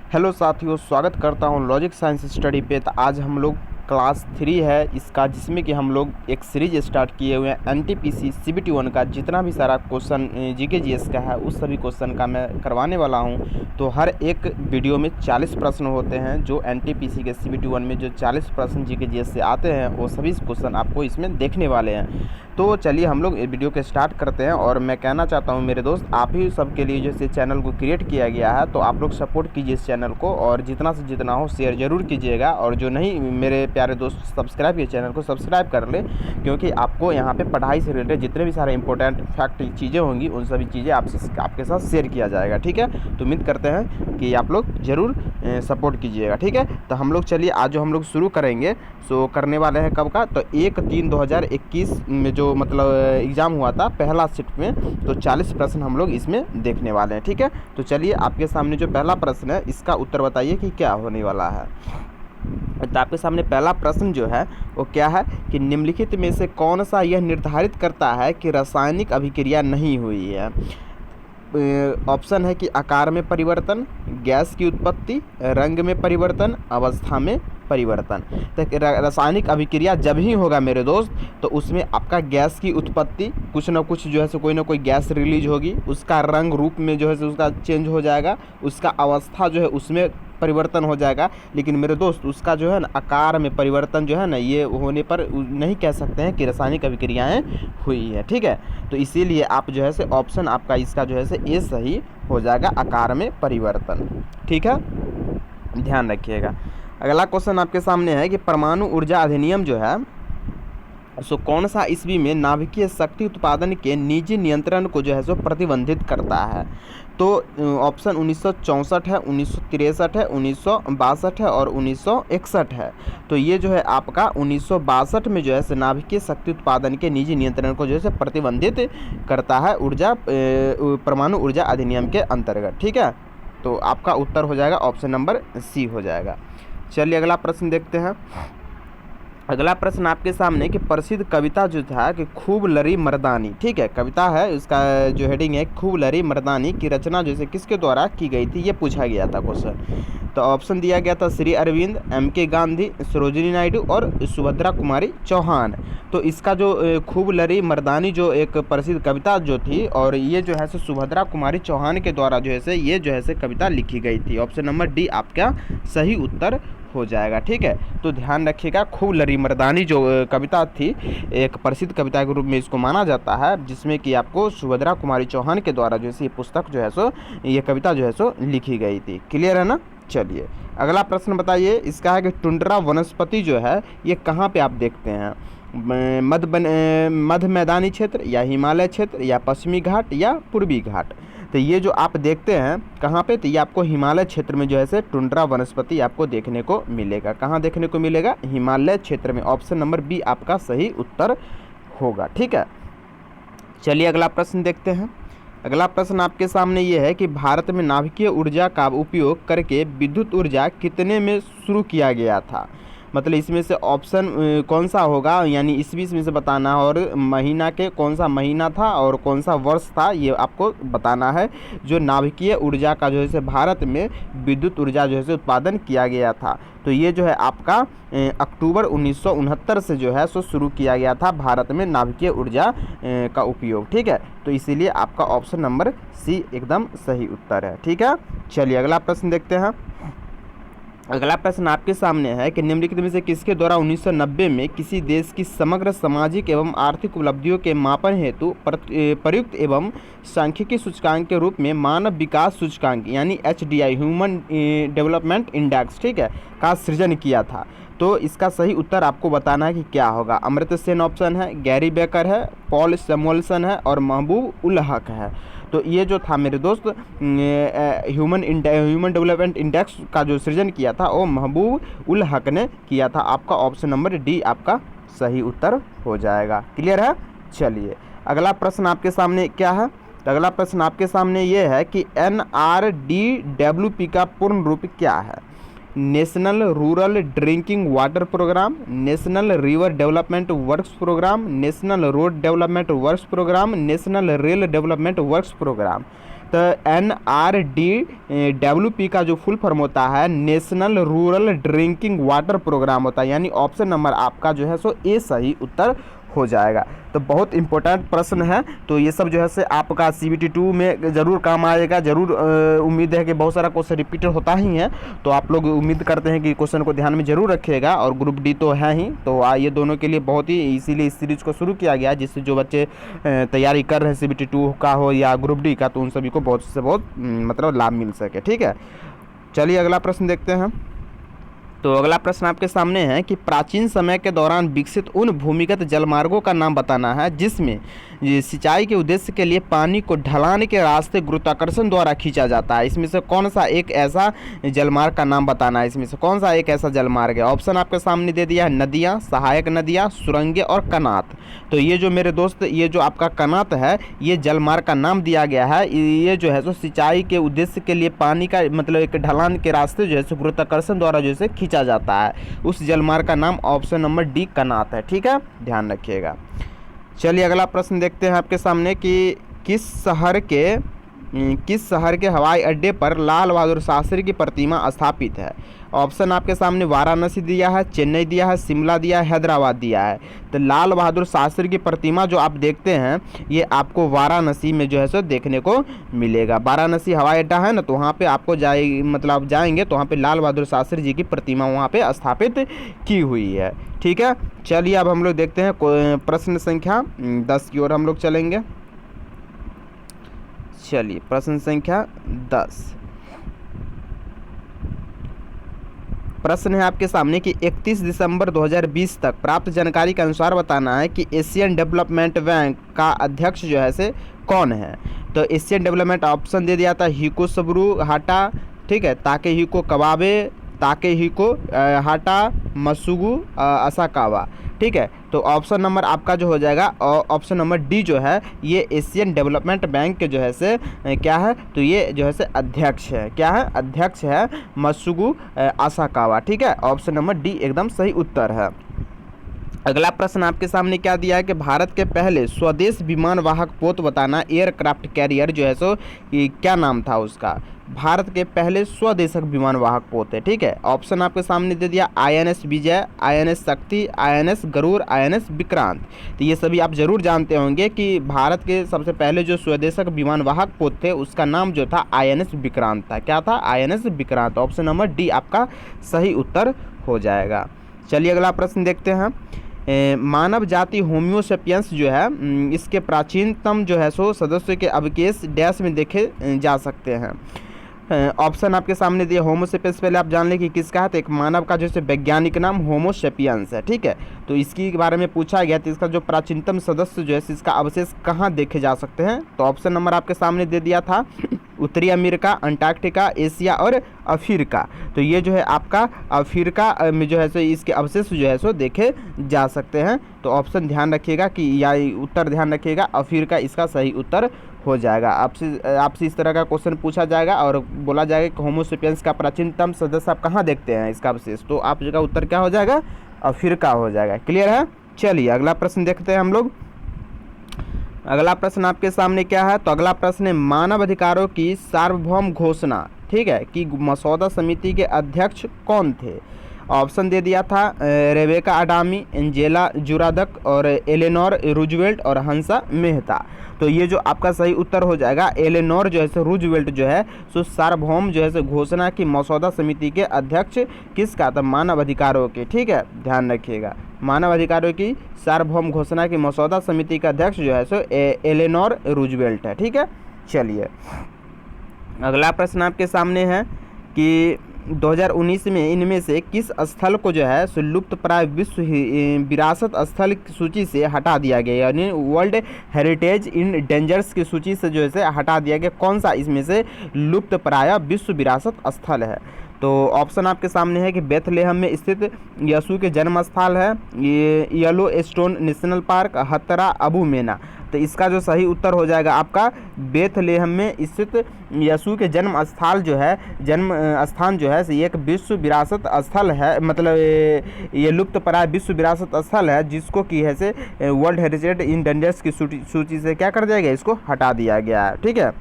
Hello साथियों, स्वागत करता हूं लॉजिक साइंस स्टडी पे। तो आज हम लोग क्लास 3 है इसका, जिसमें कि हम लोग एक सीरीज स्टार्ट किए हुए हैं एनटीपीसी सीबीटी 1 का। जितना भी सारा क्वेश्चन जीके जीएस का है उस सभी क्वेश्चन का मैं करवाने वाला हूं। तो हर एक वीडियो में 40 प्रश्न होते हैं, जो एनटीपीसी के सीबीटी 1 में जो 40 प्रश्न जीके जीएस से आते हैं वो सभी क्वेश्चन आपको इसमें देखने वाले हैं। तो चलिए हम लोग वीडियो के स्टार्ट करते हैं। और मैं कहना चाहता हूं मेरे दोस्त, आप ही सबके लिए जैसे चैनल को क्रिएट किया गया है, तो आप लोग सपोर्ट कीजिए इस चैनल को, और जितना से जितना हो शेयर ज़रूर कीजिएगा। और जो नहीं मेरे प्यारे दोस्त सब्सक्राइब किए चैनल को सब्सक्राइब कर ले, क्योंकि आपको यहाँ पे पढ़ाई से रिलेटेड जितने भी सारे इंपॉर्टेंट फैक्ट चीज़ें होंगी उन सभी चीज़ें आपके साथ शेयर किया जाएगा। ठीक है, तो उम्मीद करते हैं कि आप लोग ज़रूर सपोर्ट कीजिएगा। ठीक है, तो हम लोग चलिए आज जो हम लोग शुरू करेंगे सो करने वाले हैं कब का, तो 1/3/2021 में जो मतलब एग्ज़ाम हुआ था पहला शिफ्ट में, तो 40 प्रश्न हम लोग इसमें देखने वाले हैं। ठीक है, तो चलिए आपके सामने जो पहला प्रश्न है इसका उत्तर बताइए कि क्या होने वाला है। तो आपके सामने पहला प्रश्न जो है वो क्या है कि निम्नलिखित में से कौन सा यह निर्धारित करता है कि रासायनिक अभिक्रिया नहीं हुई है। ऑप्शन है कि आकार में परिवर्तन, गैस की उत्पत्ति, रंग में परिवर्तन, अवस्था में परिवर्तन। तो रासायनिक अभिक्रिया जब ही होगा मेरे दोस्त, तो उसमें आपका गैस की उत्पत्ति कुछ ना कुछ जो है सो कोई ना कोई गैस रिलीज होगी, उसका रंग रूप में जो है सो उसका चेंज हो जाएगा, उसका अवस्था जो है उसमें परिवर्तन हो जाएगा। लेकिन मेरे दोस्त उसका जो है ना आकार में परिवर्तन जो है ना, ये होने पर नहीं कह सकते हैं कि रासायनिक अभिक्रियाएं हुई है। ठीक है, तो इसीलिए आप जो है से ऑप्शन आपका इसका जो है से ए सही हो जाएगा, आकार में परिवर्तन। ठीक है, ध्यान रखिएगा। अगला क्वेश्चन आपके सामने है कि परमाणु ऊर्जा अधिनियम जो है सो कौन सा ईस्वी में नाभिकीय शक्ति उत्पादन के निजी नियंत्रण को जो है सो प्रतिबंधित करता है। तो ऑप्शन 1964 है, 1963 है, 1962 है और 1961 है। तो ये जो है आपका 1962 में जो है नाभिकीय शक्ति उत्पादन के निजी नियंत्रण को जो है प्रतिबंधित करता है परमाणु ऊर्जा अधिनियम के अंतर्गत। ठीक है, तो आपका उत्तर हो जाएगा ऑप्शन नंबर सी हो जाएगा। चलिए अगला प्रश्न देखते हैं। अगला प्रश्न आपके सामने कि प्रसिद्ध कविता जो था कि खूब लरी मर्दानी, ठीक है कविता है, उसका जो हेडिंग है खूब लरी मर्दानी की रचना जैसे किसके द्वारा की गई थी, ये पूछा गया था क्वेश्चन। तो ऑप्शन दिया गया था श्री अरविंद, एम.के. गांधी, सरोजिनी नायडू और सुभद्रा कुमारी चौहान। तो इसका जो खूब लरी मर्दानी जो एक प्रसिद्ध कविता जो थी, और ये जो है सुभद्रा कुमारी चौहान के द्वारा जो है ये जो है कविता लिखी गई थी। ऑप्शन नंबर डी आपका सही उत्तर हो जाएगा। ठीक है, तो ध्यान रखिएगा, खूब लरी मर्दानी जो कविता थी एक प्रसिद्ध कविता के रूप में इसको माना जाता है, जिसमें कि आपको सुभद्रा कुमारी चौहान के द्वारा जो है ये पुस्तक जो है सो ये कविता जो है सो लिखी गई थी। क्लियर है ना। चलिए अगला प्रश्न बताइए, इसका है कि टुंड्रा वनस्पति जो है ये कहाँ पे आप देखते हैं, मध्य मैदानी क्षेत्र या हिमालय क्षेत्र या पश्चिमी घाट या पूर्वी घाट। तो ये जो आप देखते हैं कहाँ पे, तो ये आपको हिमालय क्षेत्र में जो है टुंड्रा वनस्पति आपको देखने को मिलेगा। कहाँ देखने को मिलेगा, हिमालय क्षेत्र में। ऑप्शन नंबर बी आपका सही उत्तर होगा। ठीक है, चलिए अगला प्रश्न देखते हैं। अगला प्रश्न आपके सामने ये है कि भारत में नाभिकीय ऊर्जा का उपयोग करके विद्युत ऊर्जा कितने में शुरू किया गया था। मतलब इसमें से ऑप्शन कौन सा होगा, यानी ईस्वी में से बताना है, और महीना के कौन सा महीना था और कौन सा वर्ष था ये आपको बताना है। जो नाभिकीय ऊर्जा का जो है भारत में विद्युत ऊर्जा जो है उत्पादन किया गया था, तो ये जो है आपका अक्टूबर 1969 से जो है सो शुरू किया गया था भारत में नाभिकीय ऊर्जा का उपयोग। ठीक है, तो इसीलिए आपका ऑप्शन नंबर सी एकदम सही उत्तर है। ठीक है, चलिए अगला प्रश्न देखते हैं। अगला प्रश्न आपके सामने है कि निम्नलिखित में से किसके द्वारा 1990 में किसी देश की समग्र सामाजिक एवं आर्थिक उपलब्धियों के मापन हेतु प्रयुक्त एवं सांख्यिकी सूचकांक के रूप में मानव विकास सूचकांक यानी HDI ह्यूमन डेवलपमेंट इंडेक्स, ठीक है, का सृजन किया था। तो इसका सही उत्तर आपको बताना है कि क्या होगा। अमर्त्य सेन ऑप्शन है, गैरी बेकर है, पॉल सैमुअल्सन है और महबूब उल हक है। तो ये जो था मेरे दोस्त ह्यूमन डेवलपमेंट इंडेक्स का जो सृजन किया था वो महबूब उल हक ने किया था। आपका ऑप्शन नंबर डी आपका सही उत्तर हो जाएगा। क्लियर है। चलिए अगला प्रश्न आपके सामने क्या है, तो अगला प्रश्न आपके सामने ये है कि NRDWP का पूर्ण रूप क्या है। National rural drinking water programme, national river development works programme, national road development works programme, national rail development works programme. तो NRDWP का जो फुल फॉर्म होता है national rural drinking water programme होता है, यानी ऑप्शन नंबर आपका जो है सो ए सही उत्तर हो जाएगा। तो बहुत इंपॉर्टेंट प्रश्न है, तो ये सब जो है से आपका CBT 2 में ज़रूर काम आएगा। ज़रूर उम्मीद है कि बहुत सारा क्वेश्चन रिपीटेड होता ही है, तो आप लोग उम्मीद करते हैं कि क्वेश्चन को ध्यान में ज़रूर रखिएगा। और ग्रुप डी तो है ही, तो ये दोनों के लिए बहुत ही, इसीलिए इस सीरीज़ को शुरू किया गया है, जिससे जो बच्चे तैयारी कर रहे हैं CBT 2 का हो या ग्रुप डी का, तो उन सभी को बहुत से बहुत मतलब लाभ मिल सके। ठीक है, चलिए अगला प्रश्न देखते हैं। तो अगला प्रश्न आपके सामने है कि प्राचीन समय के दौरान विकसित उन भूमिगत जलमार्गों का नाम बताना है जिसमें सिंचाई के उद्देश्य के लिए पानी को ढलान के रास्ते गुरुत्वाकर्षण द्वारा खींचा जाता है। इसमें से कौन सा एक ऐसा जलमार्ग का नाम बताना है, इसमें से कौन सा एक ऐसा जलमार्ग है। ऑप्शन आपके सामने दे दिया है नदियाँ, सहायक नदियाँ, सुरंगें और कनात। तो ये जो मेरे दोस्त, ये जो आपका कनात है, ये जलमार्ग का नाम दिया गया है। ये जो है सो सिंचाई के उद्देश्य के लिए पानी का मतलब एक ढलान के रास्ते जो है सो गुरुत्वाकर्षण द्वारा जो है खींचा जाता है, उस जलमार्ग का नाम ऑप्शन नंबर डी कनात है। ठीक है, ध्यान रखिएगा। चलिए अगला प्रश्न देखते हैं आपके सामने कि किस शहर के हवाई अड्डे पर लाल बहादुर शास्त्री की प्रतिमा स्थापित है। ऑप्शन आपके सामने वाराणसी दिया है, चेन्नई दिया है, शिमला दिया है, हैदराबाद दिया है। तो लाल बहादुर शास्त्री की प्रतिमा जो आप देखते हैं, ये आपको वाराणसी में जो है सो देखने को मिलेगा। वाराणसी हवाई अड्डा है ना, तो वहाँ पे आपको मतलब जाएंगे तो वहाँ पे लाल बहादुर शास्त्री जी की प्रतिमा वहाँ पे स्थापित की हुई है। ठीक है, चलिए अब हम लोग देखते हैं प्रश्न संख्या 10 की ओर हम लोग चलेंगे। चलिए प्रश्न संख्या 10। प्रश्न है आपके सामने कि 31 दिसंबर 2020 तक प्राप्त जानकारी के अनुसार बताना है कि एशियन डेवलपमेंट बैंक का अध्यक्ष जो है से कौन है। तो एशियन डेवलपमेंट ऑप्शन दे दिया था हिकोशबरू हाटा, ठीक है, ताकेहिको कवाबे, ताकेहिको हाटा, मसुगु असाकावा। ठीक है, तो ऑप्शन नंबर आपका जो हो जाएगा ऑप्शन नंबर डी जो है, ये एशियन डेवलपमेंट बैंक के जो है से क्या है, तो ये जो है से अध्यक्ष है। क्या है, अध्यक्ष है मसुगु असाकावा। ठीक है, ऑप्शन नंबर डी एकदम सही उत्तर है। अगला प्रश्न आपके सामने क्या दिया है कि भारत के पहले स्वदेश विमान वाहक पोत बताना। एयरक्राफ्ट कैरियर जो है सो क्या नाम था उसका। भारत के पहले स्वदेशक विमान वाहक पोत है। ठीक है, ऑप्शन आपके सामने दे दिया INS विजय, INS शक्ति, INS गरुड़, INS विक्रांत। तो ये सभी आप जरूर जानते होंगे कि भारत के सबसे पहले जो स्वदेशक विमान वाहक पोत थे उसका नाम जो था INS विक्रांत था। क्या था, INS Vikrant. Option number D आपका सही उत्तर हो जाएगा। चलिए अगला प्रश्न देखते हैं। मानव जाति होम्योसेपियंस जो है, इसके प्राचीनतम जो है सो सदस्य के अवशेष डैश में देखे जा सकते हैं। ऑप्शन आपके सामने दिए होमोसेपियंस, पहले आप जान लें कि किसका है। तो एक मानव का जैसे वैज्ञानिक नाम होमोसेपियंस है। ठीक है, तो इसके बारे में पूछा गया तो इसका जो प्राचीनतम सदस्य जो है इसका अवशेष कहाँ देखे जा सकते हैं। तो ऑप्शन नंबर आपके सामने दे दिया था उत्तरी अमेरिका, अंटार्कटिका, एशिया और अफ्रीका। तो ये जो है आपका अफ्रीका में जो है सो इसके अवशेष जो है सो देखे जा सकते हैं। तो ऑप्शन ध्यान रखिएगा कि या उत्तर ध्यान रखिएगा, अफ्रीका इसका सही उत्तर हो जाएगा। आपसे इस तरह का क्वेश्चन पूछा जाएगा और बोला जाएगा कि होमोसेपियंस का प्राचीनतम सदस्य आप कहाँ देखते हैं इसका अवशेष, तो आप जगह उत्तर क्या हो जाएगा, अफ्रीका हो जाएगा। क्लियर है। चलिए अगला प्रश्न देखते हैं हम लोग। अगला प्रश्न आपके सामने क्या है। तो अगला प्रश्न है मानव अधिकारों की सार्वभौम घोषणा, ठीक है, कि मसौदा समिति के अध्यक्ष कौन थे। ऑप्शन दे दिया था रेबेका अडामी, एंजेला जुरादक और एलेनोर रूजवेल्ट और हंसा मेहता। तो ये जो आपका सही उत्तर हो जाएगा एलेनोर जो है सो रूजवेल्ट जो है सो सार्वभौम जो है सो घोषणा की मसौदा समिति के अध्यक्ष किसका था, मानव अधिकारों के। ठीक है, ध्यान रखिएगा, मानव अधिकारों की सार्वभौम घोषणा की मसौदा समिति का अध्यक्ष जो है सो एलेनोर रूजवेल्ट है। ठीक है, चलिए अगला प्रश्न आपके सामने है कि 2019 में इनमें से किस स्थल को जो है सो लुप्तप्राय विश्व विरासत स्थल की सूची से हटा दिया गया, यानी वर्ल्ड हेरिटेज इन डेंजर्स की सूची से जो है हटा दिया गया। कौन सा इसमें से लुप्तप्राय विश्व विरासत स्थल है। तो ऑप्शन आपके सामने है कि बेथलेहम में स्थित यसू के जन्म स्थल है, ये Yellowstone National Park, Hatra, Abu Mena. तो इसका जो सही उत्तर हो जाएगा आपका बेथलेहम में स्थित यसू के जन्म स्थल जो है, जन्म स्थान जो है ये एक विश्व विरासत स्थल है, मतलब ये लुप्तप्राय विश्व विरासत स्थल है जिसको की है से वर्ल्ड हेरिटेज इन डेंजर्स की सूची से क्या कर दिया गया, इसको हटा दिया गया है। ठीक है,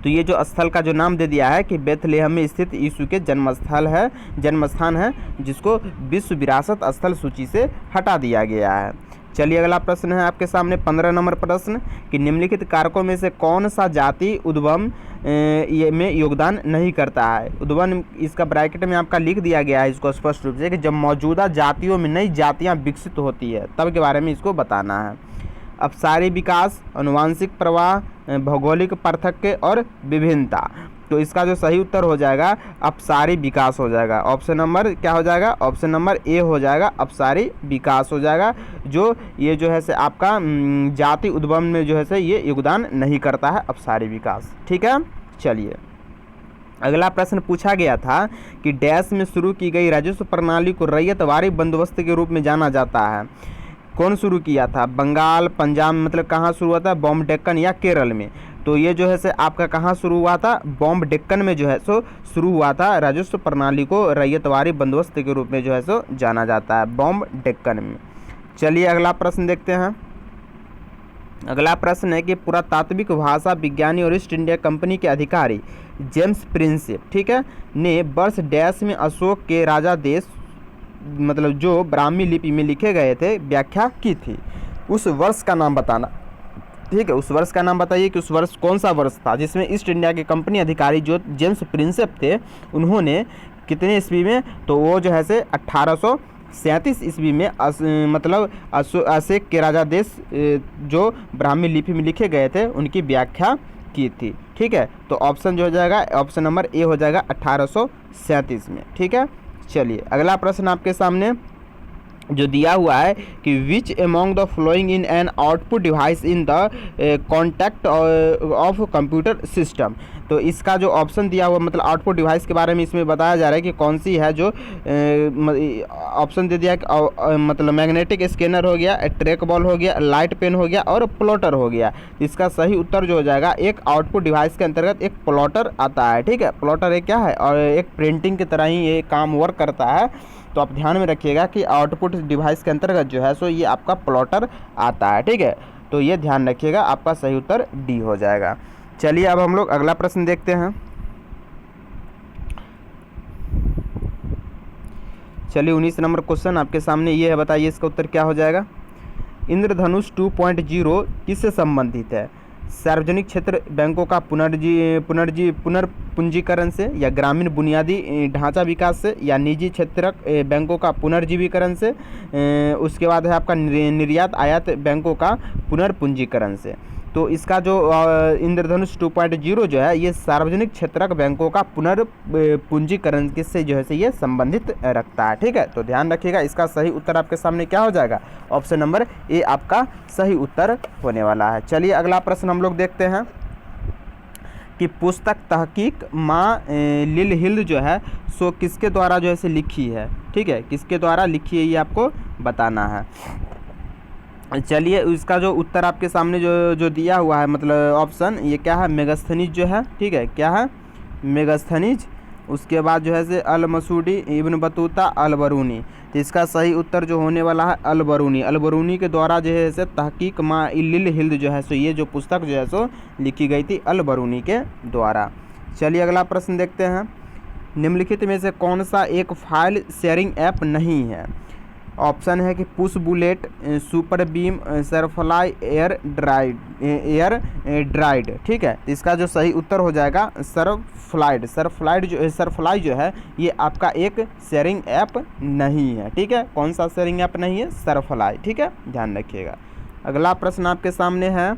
तो ये जो स्थल का जो नाम दे दिया है कि बेथलेहम में स्थित यीशु के जन्मस्थान है, जिसको विश्व विरासत स्थल सूची से हटा दिया गया है। चलिए अगला प्रश्न है आपके सामने 15 नंबर प्रश्न कि निम्नलिखित कारकों में से कौन सा जाति उद्गम में योगदान नहीं करता है। उद्गम इसका ब्रैकेट में आपका लिख दिया गया है इसको स्पष्ट रूप से कि जब मौजूदा जातियों में नई जातियां विकसित होती है तब के बारे में इसको बताना है। अपसारी विकास, आनुवंशिक प्रवाह, भौगोलिक पार्थक्य और विभिन्नता। तो इसका जो सही उत्तर हो जाएगा अपसारी विकास हो जाएगा। ऑप्शन नंबर क्या हो जाएगा, ऑप्शन नंबर ए हो जाएगा, अपसारी विकास हो जाएगा। जो ये जो है से आपका जाति उद्गम में जो है से ये योगदान नहीं करता है अपसारी विकास। ठीक है, चलिए अगला प्रश्न पूछा गया था कि डैश में शुरू की गई राजस्व प्रणाली को रैयतवारी बंदोबस्त के रूप में जाना जाता है। कौन शुरू किया था, बंगाल, पंजाब, मतलब कहाँ शुरू हुआ था, बॉम्ब डेक्कन या केरल में। तो ये जो है से आपका कहाँ शुरू हुआ था, बॉम्ब डेक्कन में जो है सो शुरू हुआ था। राजस्व प्रणाली को रैयतवारी बंदोबस्त के रूप में जो है सो जाना जाता है, बॉम्ब डेक्कन में। चलिए अगला प्रश्न देखते हैं। अगला प्रश्न है कि पुरातात्विक भाषा विज्ञानी और ईस्ट इंडिया कंपनी के अधिकारी जेम्स प्रिंसेप, ठीक है, ने वर्ष डैश में अशोक के राजा देश मतलब जो ब्राह्मी लिपि में लिखे गए थे व्याख्या की थी। उस वर्ष का नाम बताना। ठीक है, उस वर्ष का नाम बताइए कि उस वर्ष कौन सा वर्ष था जिसमें ईस्ट इंडिया के कंपनी अधिकारी जो जेम्स प्रिंसेप थे उन्होंने कितने ईस्वी में, तो वो जो है से 1837 ईस्वी में मतलब अशोक के राजा देश जो ब्राह्मी लिपि में लिखे गए थे उनकी व्याख्या की थी। ठीक है, तो ऑप्शन जो हो जाएगा ऑप्शन नंबर ए हो जाएगा 1837 में। ठीक है, चलिए अगला प्रश्न आपके सामने जो दिया हुआ है कि which among the flowing in an output device in the contact of computer system. तो इसका जो ऑप्शन दिया हुआ मतलब आउटपुट डिवाइस के बारे में इसमें बताया जा रहा है कि कौन सी है। जो ऑप्शन दे दिया कि मतलब मैग्नेटिक स्कैनर हो गया, ट्रैक बॉल हो गया, लाइट पेन हो गया और प्लॉटर हो गया। इसका सही उत्तर जो हो जाएगा एक आउटपुट डिवाइस के अंतर्गत एक प्लॉटर आता है। ठीक है, प्लॉटर एक क्या है और एक प्रिंटिंग की तरह ही ये काम वर्क करता है। तो आप ध्यान में रखिएगा कि आउटपुट डिवाइस के अंतर्गत जो है सो ये आपका प्लॉटर आता है। ठीक है, तो ये ध्यान रखिएगा, आपका सही उत्तर डी हो जाएगा। चलिए अब हम लोग अगला प्रश्न देखते हैं। चलिए 19 नंबर क्वेश्चन आपके सामने ये है, बताइए इसका उत्तर क्या हो जाएगा। इंद्रधनुष 2.0 किससे संबंधित है, सार्वजनिक क्षेत्र बैंकों का पुनर्पूंजीकरण से, या ग्रामीण बुनियादी ढांचा विकास से, या निजी क्षेत्र बैंकों का पुनर्जीवीकरण से, उसके बाद है आपका निर्यात आयात बैंकों का पुनर्पूंजीकरण से। तो इसका जो इंद्रधनुष 2.0 जो है ये सार्वजनिक क्षेत्रक बैंकों का पुनर्पूंजीकरण किससे जो है से ये संबंधित रखता है। ठीक है, तो ध्यान रखिएगा, इसका सही उत्तर आपके सामने क्या हो जाएगा, ऑप्शन नंबर ए आपका सही उत्तर होने वाला है। चलिए अगला प्रश्न हम लोग देखते हैं कि पुस्तक तहकीक माँ लिल हिल जो है सो किसके द्वारा जो है से लिखी है। ठीक है, किसके द्वारा लिखी है ये आपको बताना है। चलिए इसका जो उत्तर आपके सामने जो दिया हुआ है मतलब ऑप्शन ये क्या है, मेगास्थनीज जो है। ठीक है, क्या है, मेगास्थनीज। उसके बाद जो है से अल मसूदी, इब्न बतूता, अल बरूनी। तो इसका सही उत्तर जो होने वाला है अल बरूनी। अल बरूनी के द्वारा जो है से तहकीक माँ लिल हिल जो है सो ये जो पुस्तक जो है सो लिखी गई थी अल बरूनी के द्वारा। चलिए अगला प्रश्न देखते हैं। निम्नलिखित में से कौन सा एक फाइल शेयरिंग ऐप नहीं है। ऑप्शन है कि पुश बुलेट, सुपर बीम, सरफ्लाई, एयर ड्राइड। ठीक है, तो इसका जो सही उत्तर हो जाएगा सरफ्लाई जो है ये आपका एक शेयरिंग ऐप नहीं है। ठीक है, कौन सा शेयरिंग ऐप नहीं है, सरफ्लाई। ठीक है, ध्यान रखिएगा। अगला प्रश्न आपके सामने है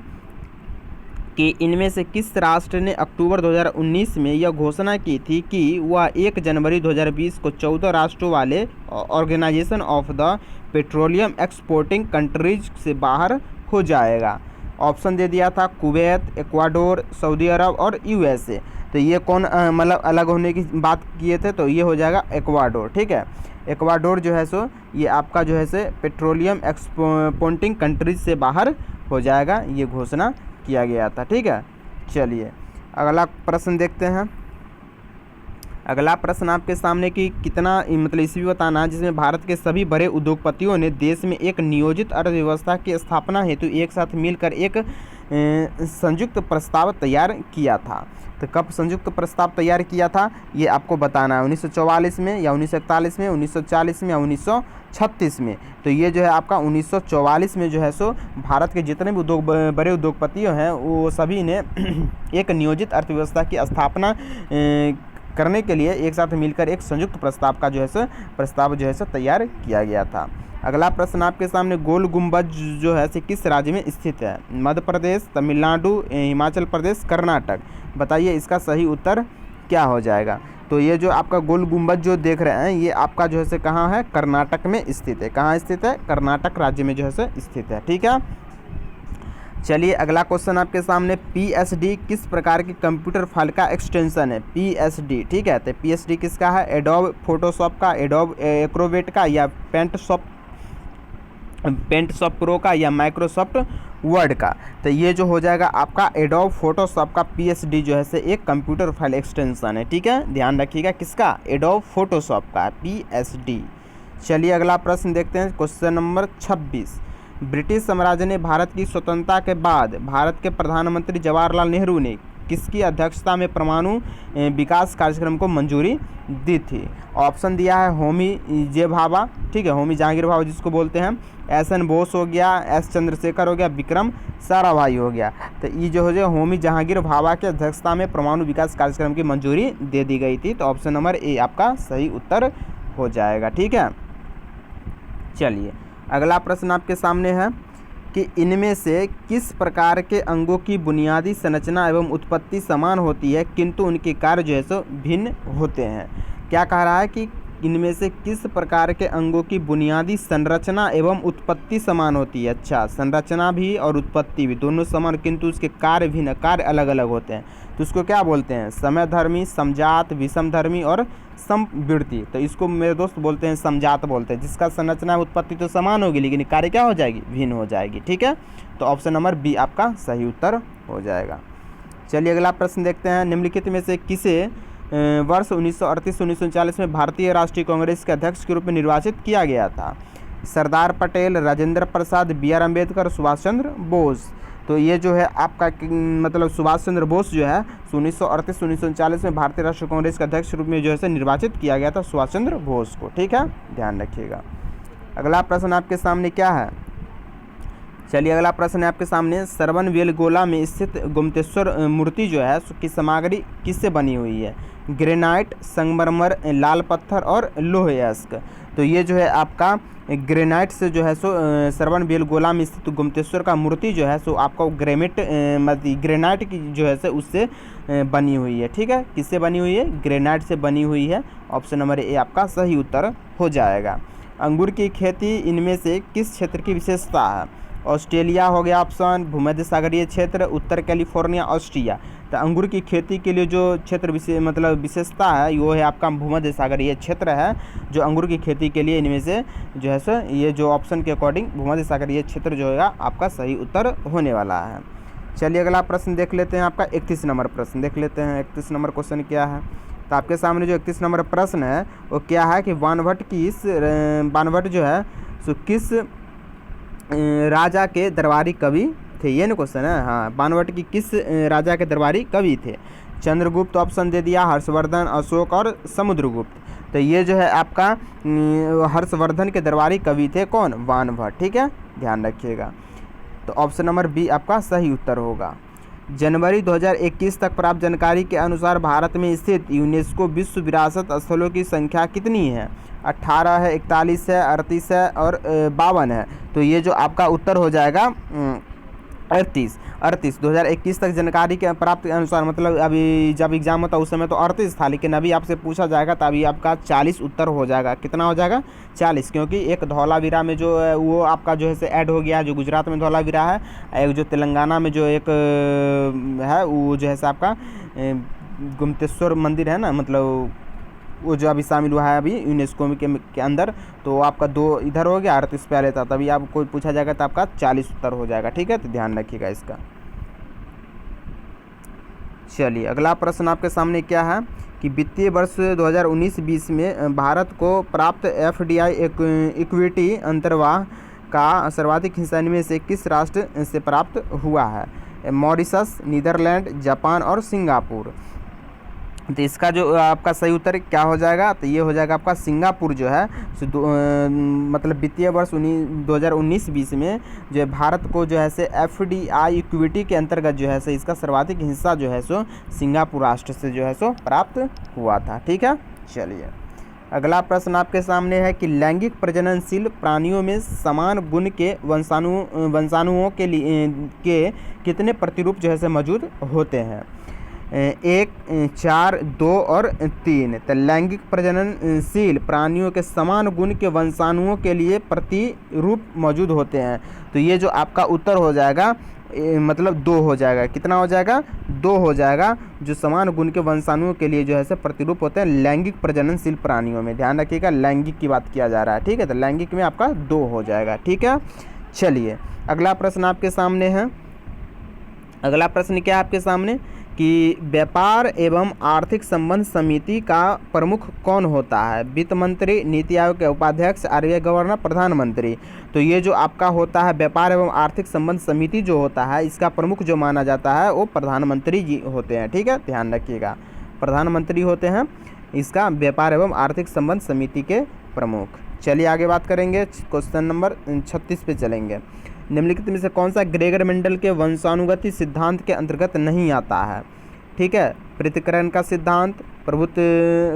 कि इनमें से किस राष्ट्र ने अक्टूबर 2019 में यह घोषणा की थी कि वह 1 जनवरी 2020 को 14 राष्ट्रों वाले organisation of the petroleum exporting countries से बाहर हो जाएगा। ऑप्शन दे दिया था कुवैत, इक्वाडोर, सऊदी अरब और यूएसए। तो ये कौन मतलब अलग होने की बात किए थे, तो ये हो जाएगा इक्वाडोर। ठीक है, इक्वाडोर जो है सो ये आपका जो है से पेट्रोलियम एक्सपोर्टिंग कंट्रीज से बाहर हो जाएगा, ये घोषणा किया गया था। ठीक है, चलिए अगला प्रश्न देखते हैं। अगला प्रश्न आपके सामने कि कितना मतलब ईस्वी बताना जिसमें भारत के सभी बड़े उद्योगपतियों ने देश में एक नियोजित अर्थव्यवस्था की स्थापना हेतु एक साथ मिलकर एक संयुक्त प्रस्ताव तैयार किया था। तो कब संयुक्त प्रस्ताव तैयार किया था ये आपको बताना है, 1944 में या 1941 में, 1940 में या 1936 में। तो ये जो है आपका 1944 में जो है सो भारत के जितने भी बड़े उद्योगपति हैं वो सभी ने एक नियोजित अर्थव्यवस्था की स्थापना करने के लिए एक साथ मिलकर एक संयुक्त प्रस्ताव का जो है सो तैयार किया गया था। अगला प्रश्न आपके सामने, गोल गुंबज जो है से किस राज्य में स्थित है? मध्य प्रदेश, तमिलनाडु, हिमाचल प्रदेश, कर्नाटक। बताइए इसका सही उत्तर क्या हो जाएगा? तो ये जो आपका गोल गुंबज जो देख रहे हैं ये आपका जो है से कहाँ है? कर्नाटक में स्थित है। कहाँ स्थित है? कर्नाटक राज्य में जो है से स्थित है। ठीक है, चलिए अगला क्वेश्चन आपके सामने, PSD किस प्रकार की कंप्यूटर फाइल का एक्सटेंशन है? PSD, ठीक है। तो PSD किसका है? एडोब फोटोशॉप का, एडोब एक्रोबेट का, या पेंटशॉप प्रो का, या माइक्रोसॉफ्ट वर्ड का। तो ये जो हो जाएगा आपका एडोब फोटोशॉप का PSD जो है से एक कंप्यूटर फाइल एक्सटेंशन है। ठीक है, ध्यान रखिएगा किसका? एडोब फोटोशॉप का PSD। चलिए अगला प्रश्न देखते हैं, क्वेश्चन नंबर 26। ब्रिटिश साम्राज्य ने भारत की स्वतंत्रता के बाद भारत के प्रधानमंत्री जवाहरलाल नेहरू ने किसकी अध्यक्षता में परमाणु विकास कार्यक्रम को मंजूरी दी थी? ऑप्शन दिया है होमी जे भाभा, ठीक है, होमी जहांगीर भाभा जिसको बोलते हैं, SN बोस हो गया, S चंद्रशेखर हो गया, विक्रम साराभाई हो गया। तो ये जो हो जाए होमी जहांगीर भाभा की अध्यक्षता में परमाणु विकास कार्यक्रम की मंजूरी दे दी गई थी। तो ऑप्शन नंबर ए आपका सही उत्तर हो जाएगा। ठीक है, चलिए अगला प्रश्न आपके सामने है कि इनमें से किस प्रकार के अंगों की बुनियादी संरचना एवं उत्पत्ति समान होती है किंतु उनके कार्य जो है सो भिन्न होते हैं? क्या कह रहा है कि इनमें से किस प्रकार के अंगों की बुनियादी संरचना एवं उत्पत्ति समान होती है? अच्छा, संरचना भी और उत्पत्ति भी दोनों समान किंतु उसके कार्य भिन्न, कार्य अलग अलग होते हैं। तो उसको क्या बोलते हैं? समधर्मी, समजात, विषमधर्मी और समवृत्ति। तो इसको मेरे दोस्त बोलते हैं समजात बोलते हैं, जिसका संरचना उत्पत्ति तो समान होगी लेकिन कार्य क्या हो जाएगी? भिन्न हो जाएगी। ठीक है, तो ऑप्शन नंबर बी आपका सही उत्तर हो जाएगा। चलिए अगला प्रश्न देखते हैं, निम्नलिखित में से किसे वर्ष 1938-1939 में भारतीय राष्ट्रीय कांग्रेस के अध्यक्ष के रूप में निर्वाचित किया गया था? सरदार पटेल, राजेंद्र प्रसाद, BR अम्बेडकर, सुभाष चंद्र बोस। तो ये जो है आपका मतलब सुभाष चंद्र बोस जो है 1938-1939 में भारतीय राष्ट्रीय कांग्रेस के अध्यक्ष के रूप में जो है निर्वाचित किया गया था सुभाष चंद्र बोस को। ठीक है, ध्यान रखिएगा। अगला प्रश्न आपके सामने क्या है? चलिए अगला प्रश्न है आपके सामने, श्रवणबेलगोला में स्थित गुप्तेश्वर मूर्ति जो है की सामग्री किससे बनी हुई है? ग्रेनाइट, संगमरमर, लाल पत्थर और लोहयस्क। तो ये जो है आपका ग्रेनाइट से जो है सो श्रवणबेलगोला में स्थित गुप्तेश्वर का मूर्ति जो है सो आपको ग्रेनाइट की जो है सो उससे बनी हुई है। ठीक है, किससे बनी हुई है? ग्रेनाइट से बनी हुई है। ऑप्शन नंबर ए आपका सही उत्तर हो जाएगा। अंगूर की खेती इनमें से किस क्षेत्र की विशेषता है? ऑस्ट्रेलिया हो गया ऑप्शन, भूमध्य सागरीय क्षेत्र, उत्तर कैलिफोर्निया, ऑस्ट्रिया। तो अंगूर की खेती के लिए जो क्षेत्र विशेषता है वो है आपका भूमध्य सागरीय क्षेत्र है, जो अंगूर की खेती के लिए इनमें से जो है सो ये जो ऑप्शन के अकॉर्डिंग भूमध्य सागरीय क्षेत्र जो होगा आपका सही उत्तर होने वाला है। चलिए अगला प्रश्न देख लेते हैं, आपका 31 नंबर प्रश्न देख लेते हैं। 31 नंबर क्वेश्चन क्या है? तो आपके सामने जो 31 नंबर प्रश्न है वो क्या है कि बाणभट्ट जो है सो किस राजा के दरबारी कवि थे? ये ना क्वेश्चन है। हाँ, बाणभट्ट की किस राजा के दरबारी कवि थे? चंद्रगुप्त ऑप्शन दे दिया, हर्षवर्धन, अशोक और समुद्रगुप्त। तो ये जो है आपका हर्षवर्धन के दरबारी कवि थे कौन? बाणभट्ट। ठीक है, ध्यान रखिएगा। तो ऑप्शन नंबर बी आपका सही उत्तर होगा। जनवरी 2021 तक प्राप्त जानकारी के अनुसार भारत में स्थित यूनेस्को विश्व विरासत स्थलों की संख्या कितनी है? 18 है, 41 है, 38 है और 52 है। तो ये जो आपका उत्तर हो जाएगा 38। 2021 तक जानकारी के प्राप्त के अनुसार, मतलब अभी जब एग्जाम होता उस समय तो 38 था, लेकिन अभी आपसे पूछा जाएगा तो अभी आपका 40 उत्तर हो जाएगा। कितना हो जाएगा? 40, क्योंकि एक धौलावीरा में जो है वो आपका जो है से ऐड हो गया, जो गुजरात में धौलावीरा है, एक जो तेलंगाना में जो एक है वो जो है से आपका गुप्तेश्वर मंदिर है ना, मतलब वो जो अभी शामिल हुआ है अभी यूनेस्को के अंदर। तो आपका 2 इधर हो गया, 38 पहले था, तभी आपको कोई पूछा जाएगा तो आपका 40 उत्तर हो जाएगा। ठीक है, तो ध्यान रखिएगा इसका। चलिए अगला प्रश्न आपके सामने क्या है कि वित्तीय वर्ष 2019-20 में भारत को प्राप्त FDI इक्विटी अंतर्वाह का सर्वाधिक हिस्सा इनमें से किस राष्ट्र से प्राप्त हुआ है? मॉरिशस, नीदरलैंड, जापान और सिंगापुर। तो इसका जो आपका सही उत्तर क्या हो जाएगा, तो ये हो जाएगा आपका सिंगापुर जो है मतलब वित्तीय वर्ष 2019-20 में जो है भारत को जो है से FDI इक्विटी के अंतर्गत जो है से इसका सर्वाधिक हिस्सा जो है सो सिंगापुर राष्ट्र से जो है सो प्राप्त हुआ था। ठीक है, चलिए अगला प्रश्न आपके सामने है कि लैंगिक प्रजननशील प्राणियों में समान गुण के वंशाणुओं के कितने प्रतिरूप जो है से मौजूद होते हैं? 1, 4, 2 और 3। तो लैंगिक प्रजननशील प्राणियों के समान गुण के वंशाणुओं के लिए प्रतिरूप मौजूद होते हैं। तो ये जो आपका उत्तर हो जाएगा मतलब 2 हो जाएगा। कितना हो जाएगा? 2 हो जाएगा। जो समान गुण के वंशाणुओं के लिए जो है प्रतिरूप होते हैं लैंगिक प्रजननशील प्राणियों में। ध्यान रखिएगा, लैंगिक की बात किया जा रहा है। ठीक है, तो लैंगिक में आपका 2 हो जाएगा। ठीक है, चलिए अगला प्रश्न आपके सामने है। अगला प्रश्न क्या है आपके सामने कि व्यापार एवं आर्थिक संबंध समिति का प्रमुख कौन होता है? वित्त मंत्री, नीति आयोग के उपाध्यक्ष, RBI गवर्नर, प्रधानमंत्री। तो ये जो आपका होता है व्यापार एवं आर्थिक संबंध समिति जो होता है इसका प्रमुख जो माना जाता है वो प्रधानमंत्री जी होते हैं। ठीक है, ध्यान रखिएगा, प्रधानमंत्री होते हैं इसका व्यापार एवं आर्थिक संबंध समिति के प्रमुख। चलिए आगे बात करेंगे, क्वेश्चन नंबर 36 पे चलेंगे। निम्नलिखित में से कौन सा ग्रेगर मेंडल के वंशानुगति सिद्धांत के अंतर्गत नहीं आता है? ठीक है, पृथक्करण का सिद्धांत, प्रभुत्व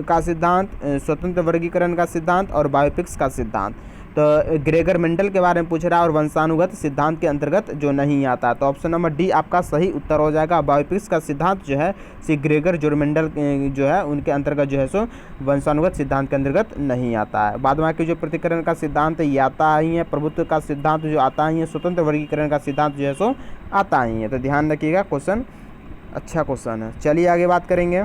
का सिद्धांत, स्वतंत्र वर्गीकरण का सिद्धांत और बायोपिक्स का सिद्धांत। तो ग्रेगर मेंडल के बारे में पूछ रहा है और वंशानुगत सिद्धांत के अंतर्गत जो नहीं आता, तो ऑप्शन नंबर डी आपका सही उत्तर हो जाएगा। बायोपिक्स का सिद्धांत जो है सी ग्रेगर जोरमेंडल जो है उनके अंतर्गत जो है सो वंशानुगत सिद्धांत के अंतर्गत नहीं आता है। बाद बाकी जो पृथक्करण का सिद्धांत है ये आता ही है, प्रभुत्व का सिद्धांत जो आता ही है, स्वतंत्र वर्गीकरण का सिद्धांत जो है सो आता ही है। तो ध्यान रखिएगा, क्वेश्चन अच्छा क्वेश्चन है। चलिए आगे बात करेंगे।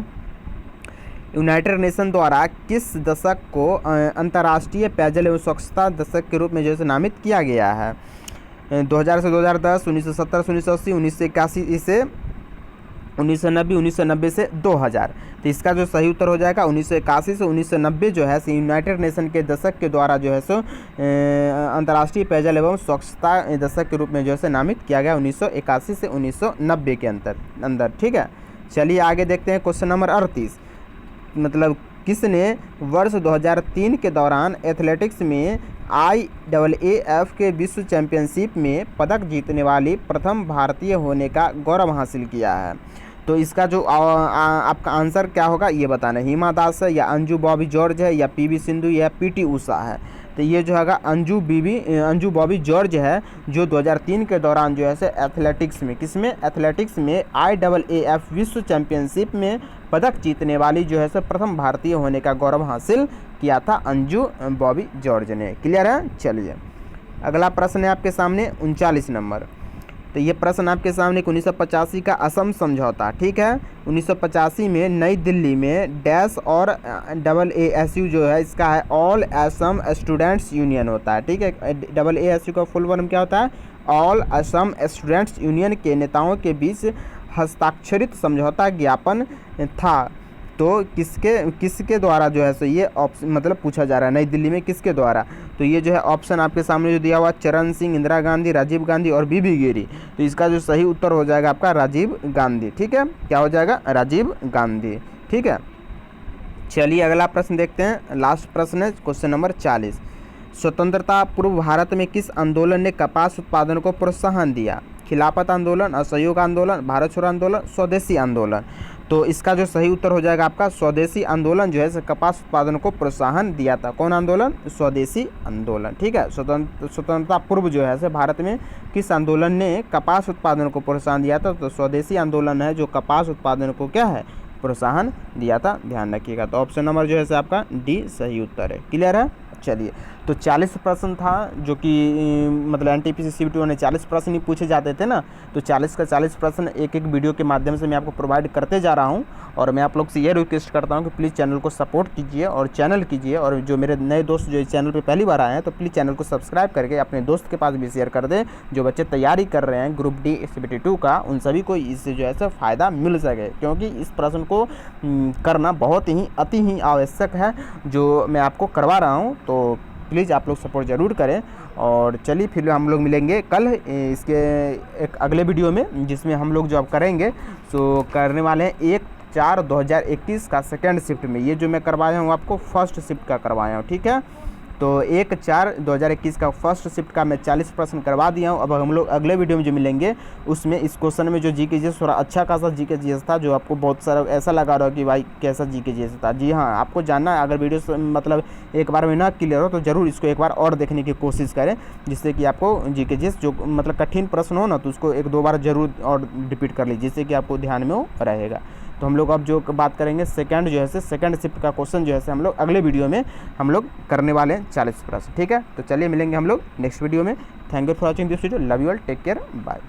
यूनाइटेड नेशन द्वारा किस दशक को अंतर्राष्ट्रीय पेयजल एवं स्वच्छता दशक के रूप में जो है नामित किया गया है? 2000 से 2010, 1970 से 1980, 1981 से 1990, 1990 से 2000। तो इसका जो सही उत्तर हो जाएगा 1981 से 1990 जो है यूनाइटेड नेशन के दशक के द्वारा जो है सो अंतर्राष्ट्रीय पेयजल एवं स्वच्छता दशक के रूप में जो है नामित किया गया 1981 से 1990 के अंदर। ठीक है, चलिए आगे देखते हैं क्वेश्चन नंबर 38। मतलब किसने वर्ष 2003 के दौरान एथलेटिक्स में IAAF के विश्व चैंपियनशिप में पदक जीतने वाली प्रथम भारतीय होने का गौरव हासिल किया है? तो इसका जो आपका आंसर क्या होगा ये बताना। हिमा दास है या अंजू बॉबी जॉर्ज है या PV सिंधु या PT उषा है? तो ये जो है अंजू बॉबी जॉर्ज है जो 2003 के दौरान जो है एथलेटिक्स में एथलेटिक्स में IAAF विश्व चैंपियनशिप में पदक जीतने वाली जो है प्रथम भारतीय होने का गौरव हासिल किया था अंजू बॉबी जॉर्ज ने। क्लियर है? चलिए अगला प्रश्न है आपके सामने 39 नंबर। तो ये प्रश्न आपके सामने 1985 का असम समझौता। ठीक है, 1985 में नई दिल्ली में डैश और AASU जो है इसका है ऑल असम स्टूडेंट्स यूनियन होता है। ठीक है, AASU का फुल फॉर्म क्या होता है? ऑल असम स्टूडेंट्स यूनियन के नेताओं के बीच हस्ताक्षरित समझौता ज्ञापन था। तो किसके द्वारा जो है सो ये मतलब पूछा जा रहा है नई दिल्ली में किसके द्वारा? तो ये जो है ऑप्शन आपके सामने जो दिया हुआ चरण सिंह, इंदिरा गांधी, राजीव गांधी और बीबी गिरी। तो इसका जो सही उत्तर हो जाएगा आपका राजीव गांधी। ठीक है, क्या हो जाएगा? राजीव गांधी। ठीक है, चलिए अगला प्रश्न देखते हैं। लास्ट प्रश्न है क्वेश्चन नंबर 40। स्वतंत्रता पूर्व भारत में किस आंदोलन ने कपास उत्पादन को प्रोत्साहन दिया? खिलाफत आंदोलन, असहयोग आंदोलन, भारत छोड़ो आंदोलन, स्वदेशी आंदोलन। तो इसका जो सही उत्तर हो जाएगा आपका स्वदेशी आंदोलन जो है कपास उत्पादन को प्रोत्साहन दिया था। कौन आंदोलन? स्वदेशी आंदोलन। ठीक है, स्वतंत्रता पूर्व जो है भारत में किस आंदोलन ने कपास उत्पादन को प्रोत्साहन दिया था? तो स्वदेशी आंदोलन है जो कपास उत्पादन को क्या है प्रोत्साहन दिया था। ध्यान रखिएगा। तो ऑप्शन नंबर जो है आपका डी सही उत्तर है। क्लियर है? चलिए, तो 40 प्रश्न था जो कि मतलब NTPC CBT में 40 प्रश्न ही पूछे जाते थे ना, तो 40 का 40 प्रश्न एक वीडियो के माध्यम से मैं आपको प्रोवाइड करते जा रहा हूं। और मैं आप लोग से ये रिक्वेस्ट करता हूं कि प्लीज़ चैनल को सपोर्ट कीजिए और चैनल कीजिए। और जो मेरे नए दोस्त जो इस चैनल पे पहली बार आए हैं तो प्लीज़ चैनल को सब्सक्राइब करके अपने दोस्त के पास भी शेयर कर दें। जो बच्चे तैयारी कर रहे हैं ग्रुप D CBT 2 का, उन सभी को इससे जो है फ़ायदा मिल सके, क्योंकि इस प्रश्न को करना बहुत ही अति ही आवश्यक है जो मैं आपको करवा रहा हूँ। तो प्लीज़ आप लोग सपोर्ट ज़रूर करें। और चलिए फिर हम लोग मिलेंगे कल इसके एक अगले वीडियो में, जिसमें हम लोग जो अब करेंगे सो करने वाले हैं 1/4/2021 का सेकेंड शिफ्ट में। ये जो मैं करवाया हूँ आपको फर्स्ट शिफ्ट का करवाया हूँ, ठीक है। तो 1/4/2021 का फर्स्ट शिफ्ट का मैं 40% करवा दिया हूँ। अब हम लोग अगले वीडियो में जो मिलेंगे उसमें इस क्वेश्चन में जो जीके जीएस थोड़ा अच्छा खासा जीके जीएस था, जो आपको बहुत सारा ऐसा लगा रहा हो कि भाई कैसा जीके जीएस था। जी हाँ, आपको जानना है, अगर वीडियो मतलब एक बार में ना क्लियर हो तो ज़रूर इसको एक बार और देखने की कोशिश करें, जिससे कि आपको जीके जीएस जो मतलब कठिन प्रश्न हो ना तो उसको 1-2 बार ज़रूर और रिपीट कर लीजिए, जिससे कि आपको ध्यान में वो रहेगा। तो हम लोग अब जो बात करेंगे सेकंड जो है सेकंड शिफ्ट का क्वेश्चन जो है हम लोग अगले वीडियो में हम लोग करने वाले हैं 40%, ठीक है। तो चलिए मिलेंगे हम लोग नेक्स्ट वीडियो में। Thank you for watching this video, love you all, take care, bye.